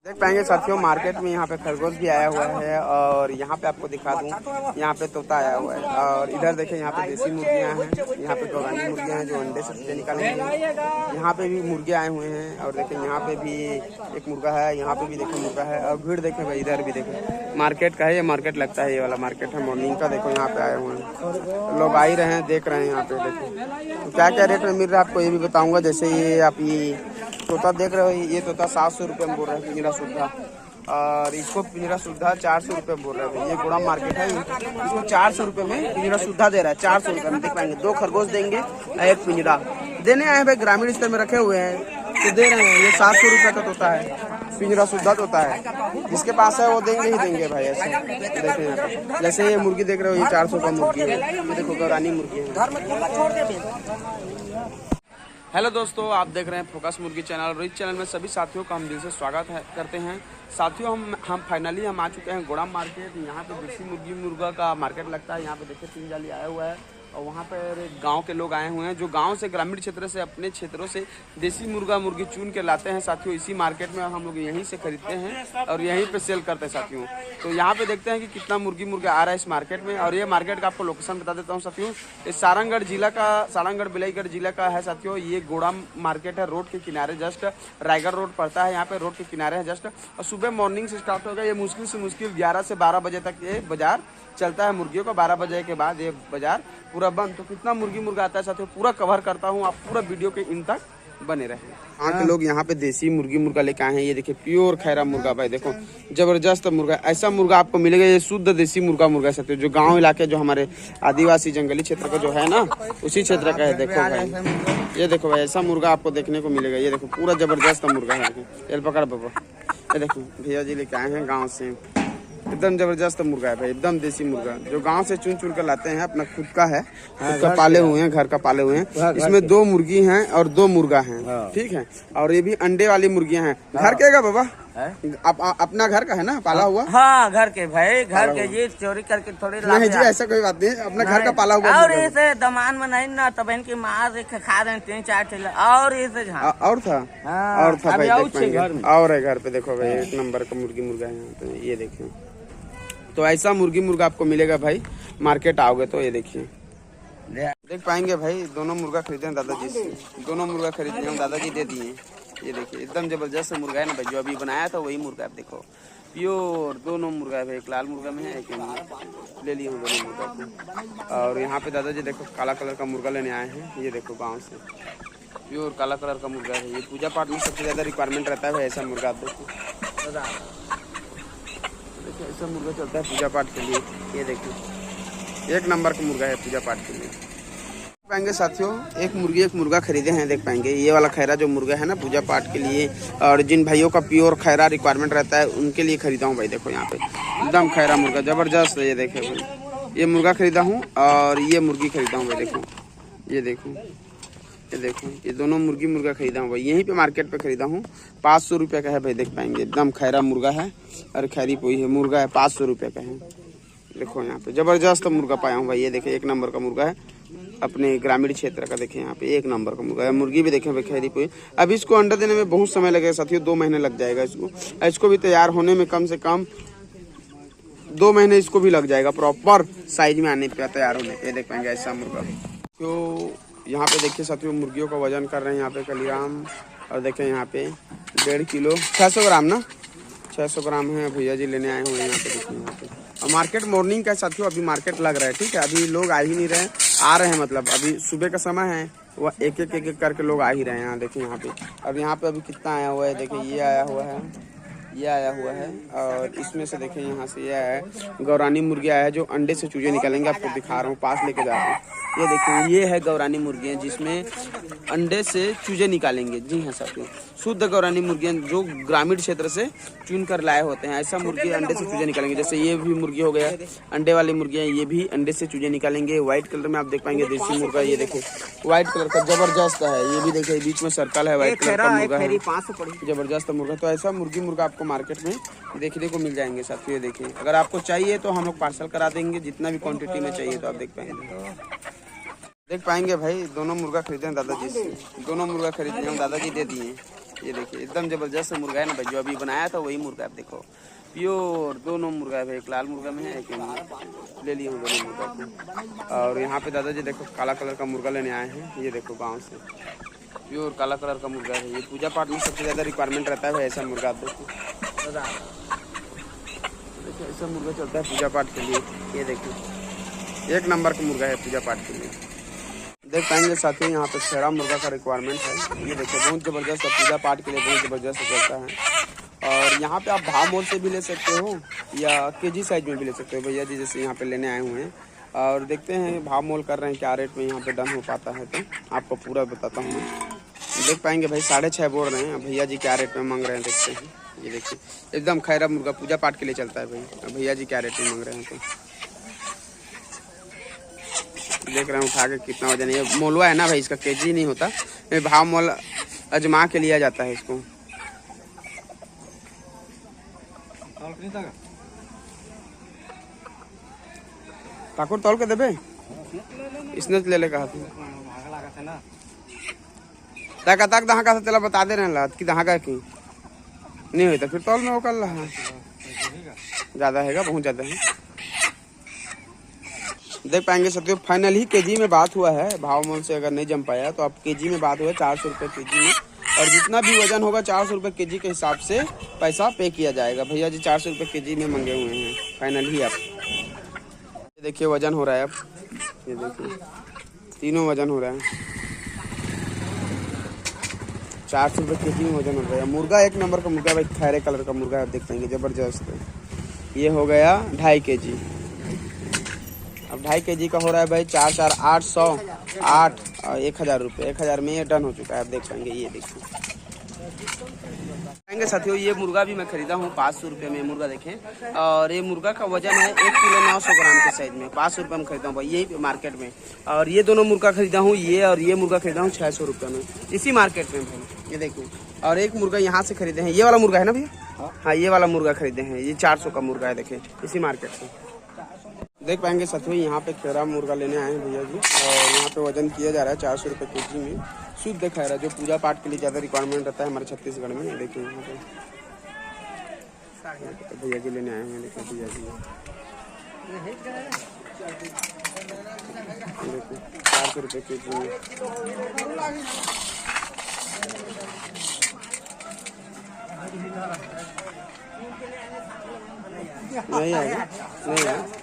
देख पाएंगे साथियों, मार्केट में यहाँ पे खरगोश भी आया हुआ है और यहाँ पे आपको दिखा दूँ, यहाँ पे तोता आया हुआ है। और इधर देखें, यहाँ पे देसी मुर्गियाँ हैं, यहाँ पे गौरानी मुर्गियाँ हैं जो अंडे से चूजे निकालेंगे। यहाँ पे भी मुर्गे आए हुए हैं और देखें यहाँ पे भी एक मुर्गा है, यहाँ पे भी देखें मुर्गा है। और भीड़ देखें भाई, इधर भी देखें, मार्केट का है ये, मार्केट लगता है ये वाला मार्केट है मॉर्निंग का। देखो यहाँ पे आए हुए हैं लोग, आ ही रहे हैं, देख रहे हैं यहाँ पे। देखो तो क्या क्या रेट में मिल रहा है आपको ये भी बताऊँगा। जैसे ये आप ये तोता देख रहे हो, ये तोता 700 रुपये में बोल रहे हैं पिंजरा सुविधा, और इसको पिंजरा सुविधा 400 रुपये में बोल रहे हैं। ये गोड़ा मार्केट है, इसको 400 रुपये में पिंजरा सुविधा दे रहा है। 400 रुपये में देख पाएंगे, 2 खरगोश देंगे, एक पिंजरा देने आए हैं भाई, ग्रामीण स्तर में रखे हुए हैं तो दे रहे हैं। ये 700 रुपये का तोता है, पिंजरा सुविधा तोता है, जिसके पास है वो देंगे ही देंगे भाई। ऐसे देखिए यहाँ पे, जैसे ये मुर्गी देख रहे हो, ये 400 का मुर्गी है, ये देखो गौरानी मुर्गी है। हेलो दोस्तों, आप देख रहे हैं फोकस मुर्गी चैनल, और इस चैनल में सभी साथियों का हम दिल से स्वागत करते हैं। साथियों हम फाइनली आ चुके हैं गोड़ा मार्केट। यहाँ पे देसी मुर्गी मुर्गा का मार्केट लगता है। यहाँ पे देखिए 3 जाली आया हुआ है और वहाँ पर गांव के लोग आए हुए हैं जो गांव से, ग्रामीण क्षेत्र से, अपने क्षेत्रों से देसी मुर्गा मुर्गी चुन के लाते हैं साथियों। इसी मार्केट में हम लोग यहीं से खरीदते हैं और यहीं पे सेल करते हैं साथियों। तो यहाँ पे देखते हैं कि कितना मुर्गी मुर्गा आ रहा है इस मार्केट में। और ये मार्केट का आपको लोकेशन बता देता हूँ साथियों, ये सारंगढ़ जिला का, सारंगढ़ बिलाईगढ़ जिला का है साथियों। ये गोड़ा मार्केट है, रोड के किनारे जस्ट रायगढ़ रोड पड़ता है, यहाँ पे रोड के किनारे है जस्ट। और सुबह मॉर्निंग से स्टार्ट होगा ये, मुश्किल से मुश्किल 11 से 12 बजे तक ये बाजार चलता है मुर्गियों का। 12 बजे के बाद ये बाजार पूरा बंद। तो कितना मुर्गी मुर्गा आता है साथियों पूरा कवर करता हूँ, आप पूरा वीडियो के इन तक बने रहे। यहाँ के लोग यहाँ पे देसी मुर्गी मुर्गा लेके आए हैं। ये देखिए प्योर खैरा मुर्गा भाई, देखो जबरदस्त मुर्गा। ऐसा मुर्गा आपको मिलेगा, ये शुद्ध देसी मुर्गा साथियों, जो गांव इलाके, जो हमारे आदिवासी जंगली क्षेत्र का जो है ना, उसी क्षेत्र का है। देखो भाई, ये देखो भाई, ऐसा मुर्गा आपको देखने को मिलेगा। ये देखो पूरा जबरदस्त मुर्गा है। देखो पकड़ बाबा, ये देखो भैया जी लेके आए हैं गाँव से, एकदम जबरदस्त मुर्गा है भाई, एकदम देसी मुर्गा, जो गांव से चुन चुन कर लाते हैं। अपना खुद का है, खुद का पाले हुए हैं, घर का पाले हुए हैं। इसमें 2 मुर्गी हैं और 2 मुर्गा हैं, ठीक है। और ये भी अंडे वाली मुर्गियां हैं। घर के का बाबा, अपना घर का है ना, पाला हुआ? हाँ घर के भाई, घर के। ये चोरी करके थोड़ी नहीं जी, ऐसा कोई बात नहीं, अपना घर का पाला हुआ। और इसे दमान में नहीं ना, तब इनकी माँ से खा रहे हैं 3-4 ठेला। और इसे और था और था भाई, और है घर पे। देखो भाई, 1 नंबर का मुर्गी मुर्गा है यहाँ पे, ये देखिए। तो ऐसा मुर्गी मुर्गा आपको मिलेगा भाई, मार्केट आओगे तो। ये देखिए, देख पाएंगे भाई, दोनों मुर्गा खरीदे हैं दादाजी से, दोनों मुर्गा खरीदे हैं दादाजी दे दिए। ये देखिए एकदम जबरदस्त मुर्गा है ना भाई, जो अभी बनाया था वही मुर्गा है। देखो प्योर दोनों मुर्गा है भाई, एक लाल मुर्गा में है, एक ले लिए हूँ दोनों मुर्गा को। और यहाँ पे दादाजी देखो काला कलर का मुर्गा लेने आए हैं। ये देखो गाँव से प्योर काला कलर का मुर्गा है। ये पूजा पाठ में सबसे ज्यादा रिक्वायरमेंट रहता है भाई, ऐसा मुर्गा। आप देखो ऐसा मुर्गा चलता है पूजा पाठ के लिए। ये देखिए 1 नंबर का मुर्गा है पूजा पाठ के लिए। पाएंगे साथियों, एक मुर्गा खरीदे हैं। देख पाएंगे ये वाला खैरा जो मुर्गा है ना, पूजा पाठ के लिए, और जिन भाइयों का प्योर खैरा रिक्वायरमेंट रहता है उनके लिए खरीदा हूँ भाई। देखो यहाँ पे एकदम खैरा मुर्गा जबरदस्त है। ये देखे भाई, ये मुर्गा खरीदा हूँ और ये मुर्गी खरीदा हूँ भाई। देखो ये देखो, ये देखो, ये दोनों मुर्गी मुर्गा खरीदा हूँ भाई, यहीं पे मार्केट पे खरीदा हूँ। 500 रुपये का है भाई। देख पाएंगे एकदम खैरा मुर्गा है और खैरी पोई है मुर्गा है, 500 रुपये का है। देखो यहाँ पे जबरदस्त मुर्गा पाया हूँ भाई। ये देखिए 1 नंबर का मुर्गा है, अपने ग्रामीण क्षेत्र का। देखें यहाँ पे 1 नंबर का मुर्गा है। मुर्गी भी देखें भाई खैरी पोई। अब इसको अंडा देने में बहुत समय लगेगा साथियों, 2 महीने लग जाएगा इसको भी तैयार होने में। कम से कम 2 महीने इसको भी लग जाएगा प्रॉपर साइज में आने पे, तैयार होने पे। देख पाएंगे ऐसा मुर्गा। तो यहाँ पे देखिए साथियों, मुर्गियों का वजन कर रहे हैं यहाँ पे कलीराम। और देखें यहाँ पे 1.5 किलो 600 ग्राम ना, 600 ग्राम है, भैया जी लेने आए हुए हैं यहाँ पे। देखिए यहाँ पे, और मार्केट मॉर्निंग का साथियों, अभी मार्केट लग रहा है, ठीक है। अभी लोग आ ही नहीं रहे, आ रहे हैं, मतलब अभी सुबह का समय है, वह एक एक करके लोग आ ही रहे हैं यहाँ। देखिए यहाँ पे, अब यहाँ पे अभी कितना आया हुआ है। देखिए ये आया हुआ है, ये आया हुआ है, और इसमें से देखें यहाँ से ये आया है गौरानी मुर्गी आया है, जो अंडे से चूजे निकालेंगे। आपको दिखा रहा हूँ, पास लेके जा रहा हूँ। ये देखिए ये है गौरानी मुर्गियाँ, जिसमें अंडे से चूजे निकालेंगे। जी हाँ साथियों, शुद्ध गौरानी मुर्गियाँ जो ग्रामीण क्षेत्र से चुन कर लाए होते हैं। ऐसा मुर्गी अंडे से चूजे निकालेंगे। जैसे ये भी मुर्गी हो गया, अंडे वाली मुर्गियाँ, ये भी अंडे से चूजे निकालेंगे। व्हाइट कलर में आप देख पाएंगे देसी मुर्गा। ये देखिए व्हाइट कलर का जबरदस्त है। ये भी देखिए बीच में सर्कल है, व्हाइट कलर का मुर्गा है, जबरदस्त मुर्गा। तो ऐसा मुर्गी मुर्गा आपको मार्केट में देखने को मिल जाएंगे साथियों। ये देखिए, अगर आपको चाहिए तो हम लोग पार्सल करा देंगे, जितना भी क्वांटिटी में चाहिए तो आप देख पाएंगे भाई। दोनों मुर्गा खरीदे हैं दादाजी से, दोनों मुर्गा खरीदे हैं दादाजी दे दिए। ये देखिए एकदम जबरदस्त मुर्गा है ना भाई, जो अभी बनाया था वही मुर्गा आप देखो, प्योर दोनों मुर्गा है भाई, एक लाल मुर्गा में है, एक ले लिए हूँ दोनों मुर्गा को। और यहाँ पे दादाजी देखो काला कलर का मुर्गा लेने आए हैं, ये देखो गाँव से प्योर काला कलर का मुर्गा है। ये पूजा पाठ में सबसे ज़्यादा रिक्वायरमेंट रहता है भाई, ऐसा मुर्गा आप देखो, ऐसा मुर्गा चलता है पूजा पाठ के लिए। ये देखिए एक नंबर का मुर्गा है पूजा पाठ के लिए। देख पाएंगे साथियों यहाँ पे छेड़ा मुर्गा का रिक्वायरमेंट है, ये देखो बहुत ज़बरदस्त है, पूजा पाठ के लिए बहुत ज़बरदस्त चलता है। और यहाँ पे आप भाव मोल से भी ले सकते हो या केजी साइज में भी ले सकते हो भैया जी, जैसे यहाँ पे लेने आए हुए हैं। और देखते हैं भाव मोल कर रहे हैं क्या रेट में यहाँ पे डन हो पाता है, तो आपको पूरा बताता हूँ मैं। देख पाएंगे भाई 6.5 बोल रहे हैं भैया जी, क्या रेट में मांग रहे हैं देखते हैं। ये देखिए एकदम खैरा मुर्गा पूजा पाठ के लिए चलता है भाई, भैया जी क्या रेट में मांग रहे हैं, तो देख रहे हैं उठा के कितना वजन है। ये मोलवा है ना भाई, इसका केजी नहीं होता, ये भाव मोल अजमा के लिया जाता है इसको। ठाकुर तौल के देबे, इसने ले ले कहा था ताका तक दहा का तेला बता दे रहे कि दहा का की नहीं होता, फिर तौल में वो कर रहा ज़्यादा हैगा, बहुत ज़्यादा है। देख पाएंगे साथियों फाइनल ही केजी में बात हुआ है, भाव मोल से अगर नहीं जम पाया तो आप केजी में बात हुआ 400 रुपये केजी में, और जितना भी वजन होगा 400 रुपये केजी के हिसाब से पैसा पे किया जाएगा। भैया जी 400 रुपये केजी में मंगे हुए हैं फाइनल ही। आप ये देखिए वजन हो रहा है, अब ये देखिए तीनों वजन हो रहा है, 400 रुपये केजी में वजन हो रहा है। मुर्गा एक नंबर का मुर्गा भाई, खैरे कलर का मुर्गा आप देख पाएंगे ज़बरदस्त है। ये हो गया 2.5 केजी, अब 2.5 केजी का हो रहा है भाई 4,808 और 1,000 रुपये, 1,000 में ये डन हो चुका है। आप देख पाएंगे, ये देखिए पाएंगे साथियों ये मुर्गा भी मैं खरीदा हूँ 500 रुपये में मुर्गा देखें, और ये मुर्गा का वजन है 1 किलो 900 ग्राम के साइज में, 500 रुपये में खरीदा हूँ भाई यही मार्केट में। और ये दोनों मुर्गा खरीदा हूँ, ये और ये मुर्गा खरीदा हूँ 600 रुपये में इसी मार्केट में भाई, ये देखिए। और एक मुर्गा यहाँ से खरीदे हैं, ये वाला मुर्गा है ना भैया, हाँ ये वाला मुर्गा खरीदे हैं, ये 400 का मुर्गा है देखे इसी मार्केट से। देख पाएंगे साथियों यहाँ पे खैरा मुर्गा लेने आए हैं भैया जी, और यहाँ पे वजन किया जा रहा है 400 रुपये केजी में, शुद्ध खैरा जो पूजा पाठ के लिए ज़्यादा रिक्वायरमेंट रहता है हमारे छत्तीसगढ़ में। देखिए यहाँ पे भैया जी लेने आए हैं, देखिए भैया जी देखिए 400 रुपये केजी में। नहीं आएगा, नहीं है